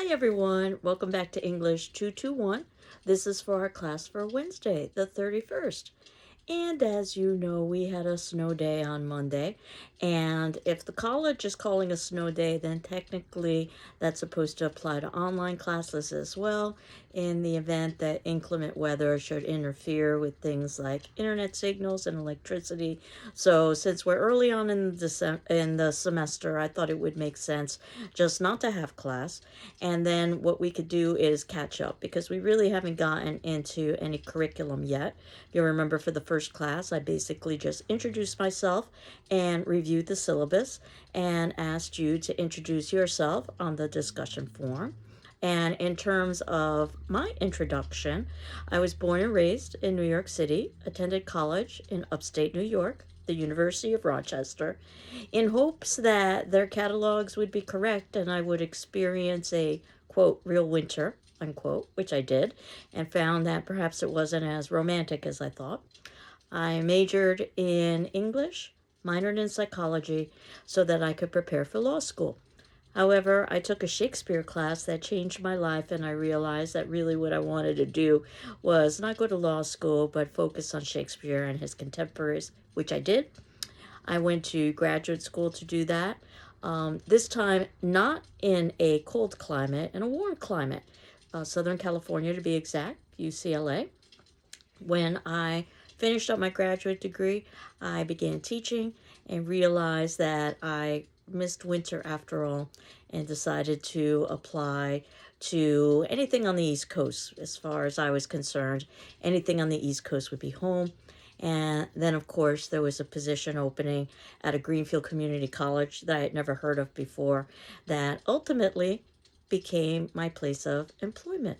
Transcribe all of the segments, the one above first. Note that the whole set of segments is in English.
Hi everyone, welcome back to English 221. This is for our class for Wednesday, the 31st. And as you know, we had a snow day on Monday. And if the college is calling a snow day, then technically that's supposed to apply to online classes as well, in the event that inclement weather should interfere with things like internet signals and electricity. So since we're early on in the semester, I thought it would make sense just not to have class. And then what we could do is catch up because we really haven't gotten into any curriculum yet. If you remember, for the first class, I basically just introduced myself and reviewed the syllabus and asked you to introduce yourself on the discussion forum. And in terms of my introduction, I was born and raised in New York City, attended college in upstate New York, the University of Rochester, in hopes that their catalogs would be correct and I would experience a, quote, real winter, unquote, which I did, and found that perhaps it wasn't as romantic as I thought. I majored in English, minored in psychology, so that I could prepare for law school. However, I took a Shakespeare class that changed my life, and I realized that really what I wanted to do was not go to law school, but focus on Shakespeare and his contemporaries, which I did. I went to graduate school to do that. This time, not in a cold climate, in a warm climate, Southern California to be exact, UCLA. When I finished up my graduate degree, I began teaching and realized that I missed winter after all and decided to apply to anything on the East Coast. As far as I was concerned, anything on the East Coast would be home. And then, of course, there was a position opening at a Greenfield Community College that I had never heard of before that ultimately became my place of employment.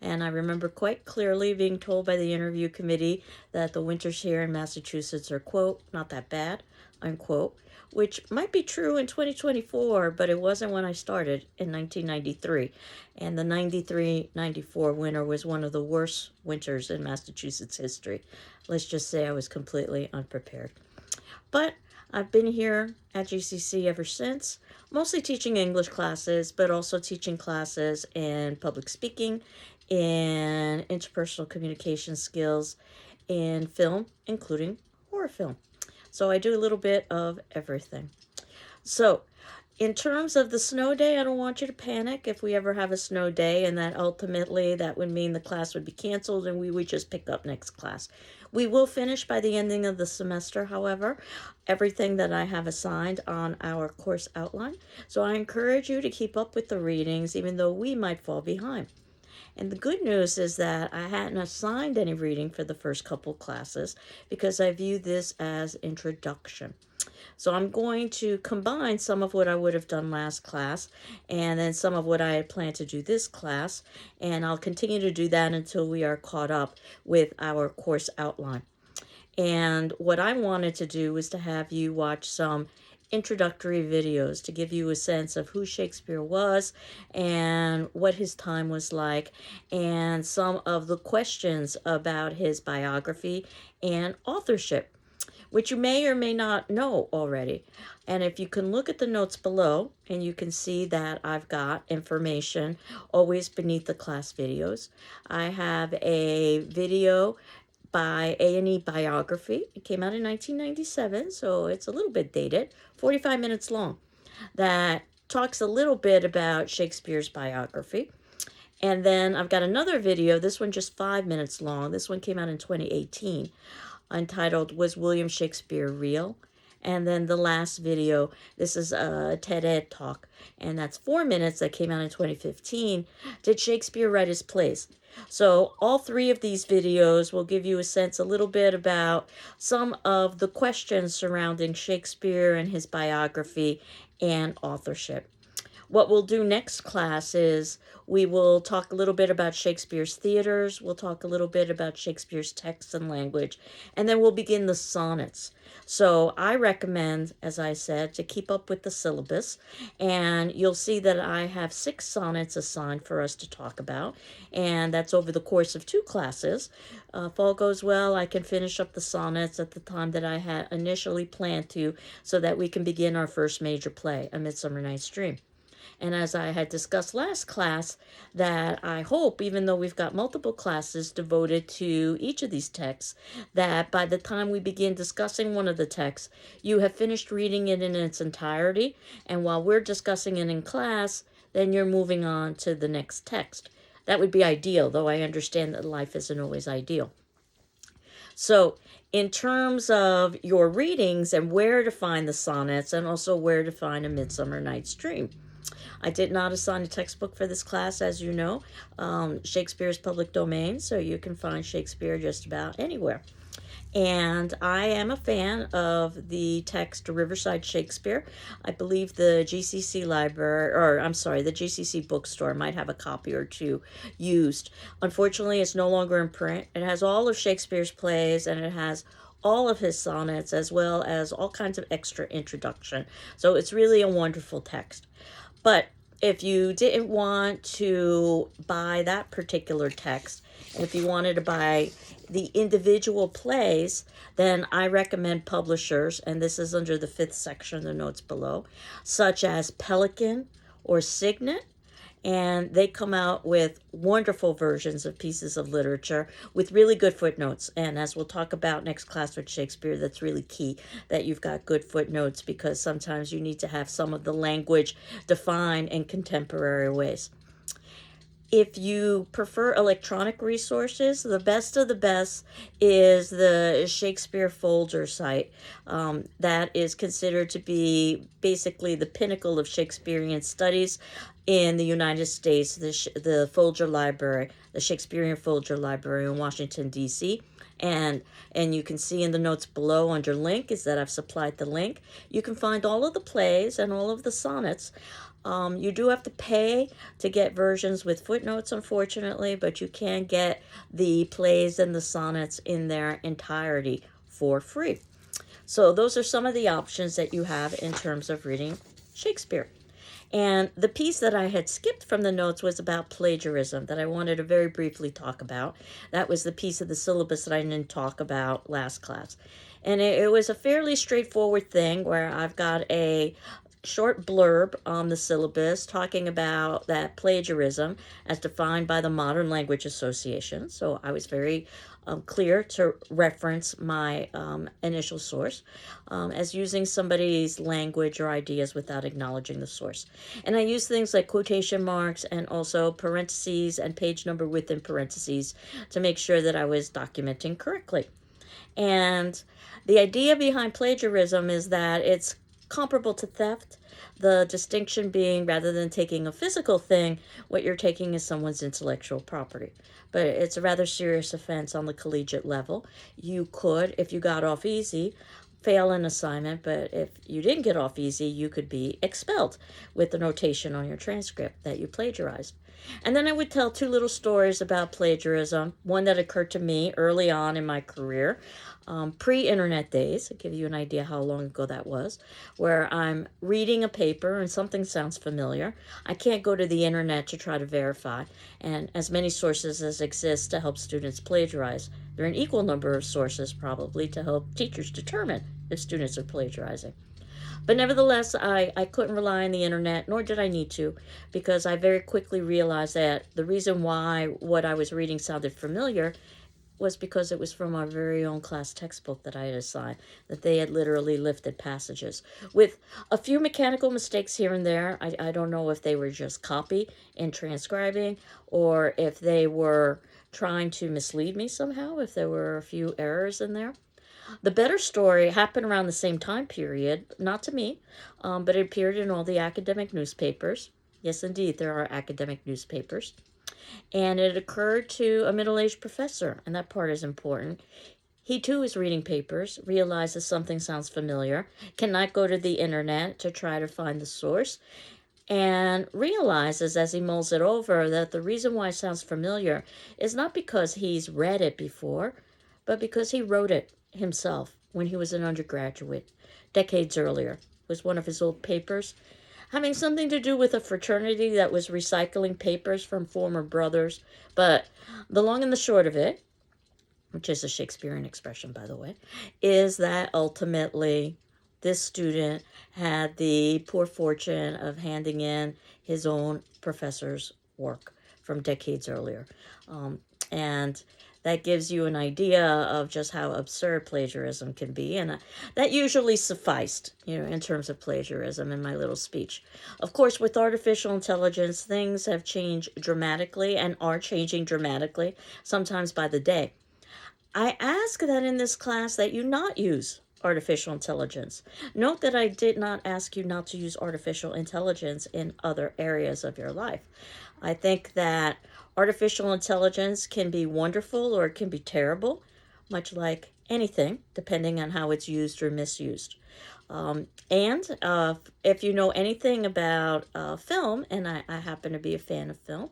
And I remember quite clearly being told by the interview committee that the winters here in Massachusetts are, quote, not that bad, unquote, which might be true in 2024, but it wasn't when I started in 1993. And the 93-94 winter was one of the worst winters in Massachusetts history. Let's just say I was completely unprepared. But I've been here at GCC ever since, mostly teaching English classes, but also teaching classes in public speaking, in interpersonal communication skills, in film, including horror film. So I do a little bit of everything. So in terms of the snow day, I don't want you to panic if we ever have a snow day, and that ultimately that would mean the class would be canceled and we would just pick up next class. We will finish by the ending of the semester, however, everything that I have assigned on our course outline. So I encourage you to keep up with the readings, even though we might fall behind. And the good news is that I hadn't assigned any reading for the first couple classes because I view this as introduction. So I'm going to combine some of what I would have done last class and then some of what I had planned to do this class. And I'll continue to do that until we are caught up with our course outline. And what I wanted to do was to have you watch some introductory videos to give you a sense of who Shakespeare was and what his time was like, and some of the questions about his biography and authorship, which you may or may not know already. And if you can look at the notes below, and you can see that I've got information always beneath the class videos. I have a video by A&E Biography. It came out in 1997, so it's a little bit dated, 45 minutes long, that talks a little bit about Shakespeare's biography. And then I've got another video, this one just 5 minutes long. This one came out in 2018, entitled, Was William Shakespeare Real? And then the last video, this is a TED Ed talk, and that's 4 minutes, that came out in 2015. Did Shakespeare write his plays? So all three of these videos will give you a sense a little bit about some of the questions surrounding Shakespeare and his biography and authorship. What we'll do next class is we will talk a little bit about Shakespeare's theaters, we'll talk a little bit about Shakespeare's text and language, and then we'll begin the sonnets. So I recommend, as I said, to keep up with the syllabus, and you'll see that I have 6 sonnets assigned for us to talk about, and that's over the course of 2 classes. If all goes well, I can finish up the sonnets at the time that I had initially planned to, so that we can begin our first major play, A Midsummer Night's Dream. And as I had discussed last class, that I hope, even though we've got multiple classes devoted to each of these texts, that by the time we begin discussing one of the texts, you have finished reading it in its entirety. And while we're discussing it in class, then you're moving on to the next text. That would be ideal, though I understand that life isn't always ideal. So, in terms of your readings and where to find the sonnets and also where to find A Midsummer Night's Dream, I did not assign a textbook for this class, as you know. Shakespeare's public domain, so you can find Shakespeare just about anywhere. And I am a fan of the text Riverside Shakespeare. I believe the GCC library, or I'm sorry, the GCC bookstore might have a copy or two used. Unfortunately, it's no longer in print. It has all of Shakespeare's plays, and it has all of his sonnets, as well as all kinds of extra introduction. So it's really a wonderful text. But if you didn't want to buy that particular text, and if you wanted to buy the individual plays, then I recommend publishers, and this is under the 5th section of the notes below, such as Pelican or Signet. And they come out with wonderful versions of pieces of literature with really good footnotes. And as we'll talk about next class with Shakespeare, that's really key that you've got good footnotes, because sometimes you need to have some of the language defined in contemporary ways. If you prefer electronic resources, the best of the best is the Shakespeare Folger site. That is considered to be basically the pinnacle of Shakespearean studies in the United States, the Folger Library, the Shakespearean Folger Library in Washington, D.C. And you can see in the notes below under link is that I've supplied the link. You can find all of the plays and all of the sonnets. You do have to pay to get versions with footnotes, unfortunately, but you can get the plays and the sonnets in their entirety for free. So those are some of the options that you have in terms of reading Shakespeare. And the piece that I had skipped from the notes was about plagiarism that I wanted to very briefly talk about. That was the piece of the syllabus that I didn't talk about last class. And it was a fairly straightforward thing where I've got a short blurb on the syllabus talking about that plagiarism as defined by the Modern Language Association. So I was very clear to reference my initial source as using somebody's language or ideas without acknowledging the source. And I use things like quotation marks and also parentheses and page number within parentheses to make sure that I was documenting correctly. And the idea behind plagiarism is that it's comparable to theft. The distinction being, rather than taking a physical thing, what you're taking is someone's intellectual property. But it's a rather serious offense on the collegiate level. You could, if you got off easy, fail an assignment, but if you didn't get off easy, you could be expelled with the notation on your transcript that you plagiarized. And then I would tell two little stories about plagiarism. One that occurred to me early on in my career, pre-internet days. I'll give you an idea how long ago that was, where I'm reading a paper and something sounds familiar. I can't go to the internet to try to verify, and as many sources as exist to help students plagiarize, there are an equal number of sources probably to help teachers determine if students are plagiarizing. But nevertheless, I couldn't rely on the internet, nor did I need to, because I very quickly realized that the reason why what I was reading sounded familiar was because it was from our very own class textbook that I had assigned, that they had literally lifted passages. With a few mechanical mistakes here and there, I don't know if they were just copy and transcribing, or if they were trying to mislead me somehow, if there were a few errors in there. The better story happened around the same time period, not to me, but it appeared in all the academic newspapers. Yes, indeed, there are academic newspapers. And it occurred to a middle-aged professor, and that part is important. He too is reading papers, realizes something sounds familiar, cannot go to the internet to try to find the source, and realizes as he mulls it over that the reason why it sounds familiar is not because he's read it before, but because he wrote it himself when he was an undergraduate, decades earlier. It was one of his old papers, having something to do with a fraternity that was recycling papers from former brothers. But the long and the short of it, which is a Shakespearean expression, by the way, is that ultimately this student had the poor fortune of handing in his own professor's work from decades earlier. And that gives you an idea of just how absurd plagiarism can be. And that usually sufficed, in terms of plagiarism in my little speech. Of course, with artificial intelligence, things have changed dramatically and are changing dramatically, sometimes by the day. I ask that in this class that you not use artificial intelligence. Note that I did not ask you not to use artificial intelligence in other areas of your life. I think that artificial intelligence can be wonderful or it can be terrible, much like anything, depending on how it's used or misused. And if you know anything about film, and I happen to be a fan of film,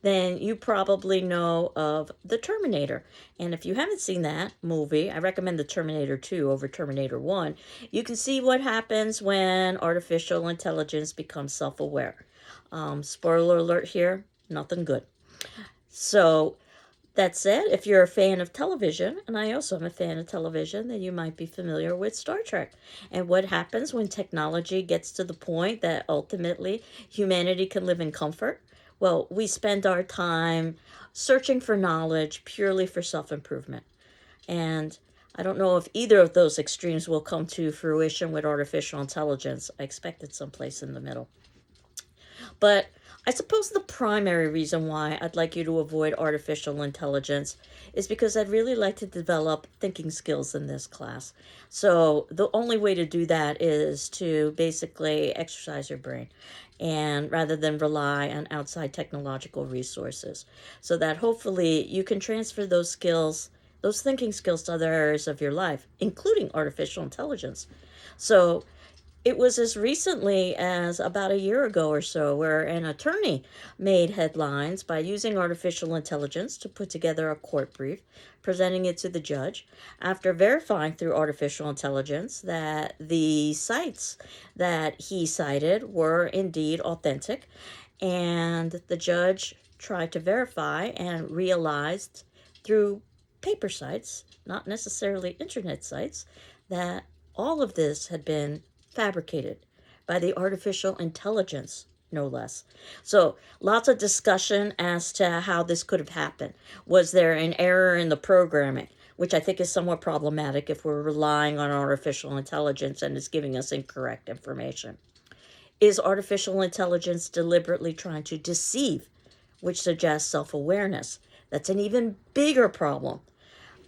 then you probably know of The Terminator. And if you haven't seen that movie, I recommend The Terminator 2 over Terminator 1. You can see what happens when artificial intelligence becomes self-aware. Spoiler alert here, nothing good. So that said, if you're a fan of television, and I also am a fan of television, then you might be familiar with Star Trek and what happens when technology gets to the point that ultimately humanity can live in comfort. Well, we spend our time searching for knowledge purely for self-improvement. And I don't know if either of those extremes will come to fruition with artificial intelligence. I expect it's someplace in the middle. But I suppose the primary reason why I'd like you to avoid artificial intelligence is because I'd really like to develop thinking skills in this class. So the only way to do that is to basically exercise your brain, and rather than rely on outside technological resources, so that hopefully you can transfer those skills, those thinking skills, to other areas of your life, including artificial intelligence. So it was as recently as about a year ago or so where an attorney made headlines by using artificial intelligence to put together a court brief, presenting it to the judge, after verifying through artificial intelligence that the sites that he cited were indeed authentic. And the judge tried to verify and realized through paper sites, not necessarily internet sites, that all of this had been fabricated by the artificial intelligence, no less. So lots of discussion as to how this could have happened. Was there an error in the programming, which I think is somewhat problematic if we're relying on artificial intelligence and it's giving us incorrect information? Is artificial intelligence deliberately trying to deceive, which suggests self-awareness? That's an even bigger problem.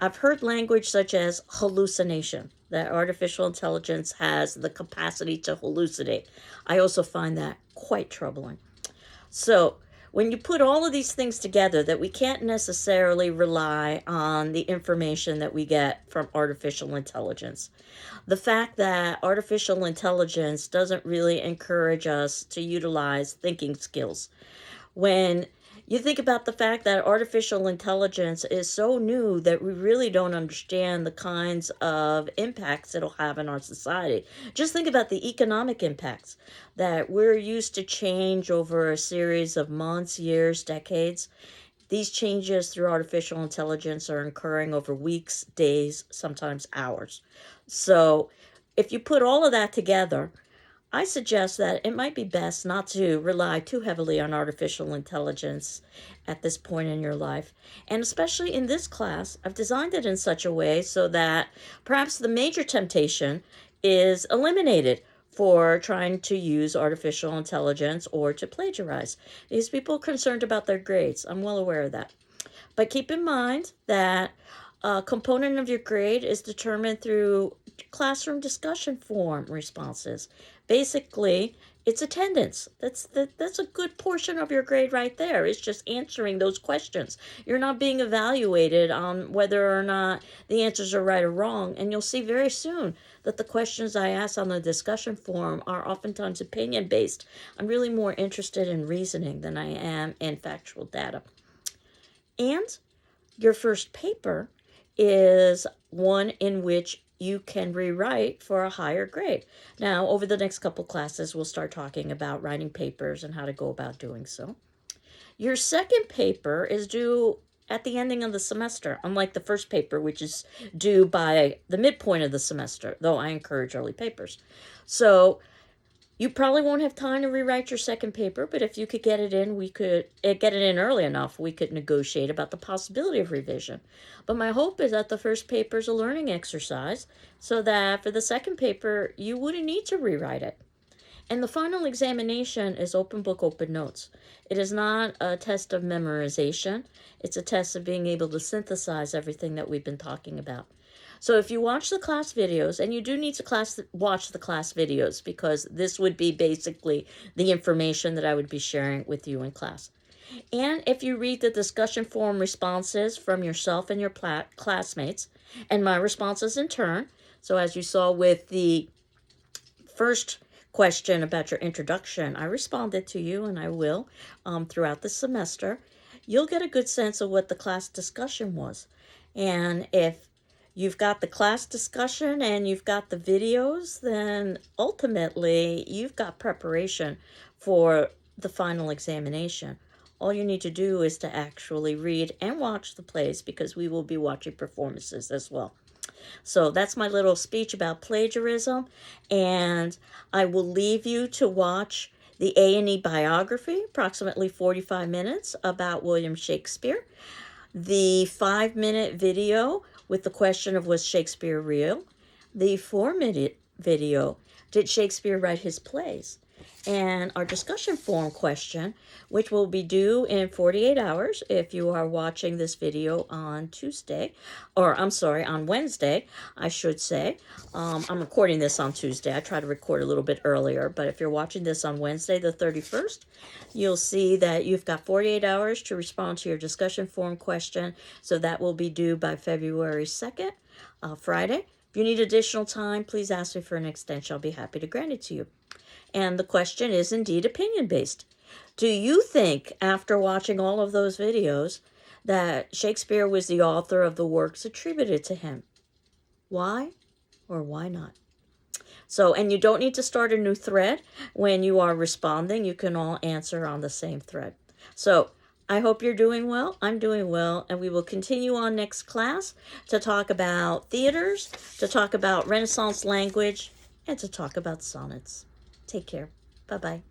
I've heard language such as hallucination, that artificial intelligence has the capacity to hallucinate. I also find that quite troubling. So when you put all of these things together, that we can't necessarily rely on the information that we get from artificial intelligence. The fact that artificial intelligence doesn't really encourage us to utilize thinking skills. When you think about the fact that artificial intelligence is so new that we really don't understand the kinds of impacts it'll have in our society. Just think about the economic impacts that we're used to change over a series of months, years, decades. These changes through artificial intelligence are occurring over weeks, days, sometimes hours. So if you put all of that together, I suggest that it might be best not to rely too heavily on artificial intelligence at this point in your life. And especially in this class, I've designed it in such a way so that perhaps the major temptation is eliminated for trying to use artificial intelligence or to plagiarize. These people are concerned about their grades. I'm well aware of that. But keep in mind that a component of your grade is determined through classroom discussion forum responses. Basically, it's attendance. That's a good portion of your grade right there. It's just answering those questions. You're not being evaluated on whether or not the answers are right or wrong. And you'll see very soon that the questions I ask on the discussion forum are oftentimes opinion based. I'm really more interested in reasoning than I am in factual data. And your first paper is one in which you can rewrite for a higher grade. Now, over the next couple classes, we'll start talking about writing papers and how to go about doing so. Your second paper is due at the ending of the semester, unlike the first paper, which is due by the midpoint of the semester, though I encourage early papers. So you probably won't have time to rewrite your second paper, but if you could get it in, we could get it in early enough, we could negotiate about the possibility of revision. But my hope is that the first paper is a learning exercise so that for the second paper, you wouldn't need to rewrite it. And the final examination is open book, open notes. It is not a test of memorization. It's a test of being able to synthesize everything that we've been talking about. So if you watch the class videos, and you do need to watch the class videos because this would be basically the information that I would be sharing with you in class. And if you read the discussion forum responses from yourself and your classmates, and my responses in turn, so as you saw with the first question about your introduction, I responded to you, and I will throughout the semester, you'll get a good sense of what the class discussion was. And if you've got the class discussion and you've got the videos, then ultimately you've got preparation for the final examination. All you need to do is to actually read and watch the plays, because we will be watching performances as well. So that's my little speech about plagiarism, and I will leave you to watch the A&E biography, approximately 45 minutes, about William Shakespeare, the 5-minute video with the question of was Shakespeare real, the 4-minute video, did Shakespeare write his plays, and our discussion forum question, which will be due in 48 hours if you are watching this video on Tuesday, or I'm sorry, on Wednesday, I should say. I'm recording this on Tuesday. I try to record a little bit earlier, but if you're watching this on Wednesday, the 31st, you'll see that you've got 48 hours to respond to your discussion forum question. So that will be due by February 2nd, Friday. If you need additional time, please ask me for an extension. I'll be happy to grant it to you. And the question is indeed opinion-based. Do you think, after watching all of those videos, that Shakespeare was the author of the works attributed to him? Why or why not? So, and you don't need to start a new thread when you are responding. You can all answer on the same thread. So, I hope you're doing well. I'm doing well, and we will continue on next class to talk about theaters, to talk about Renaissance language, and to talk about sonnets. Take care. Bye-bye.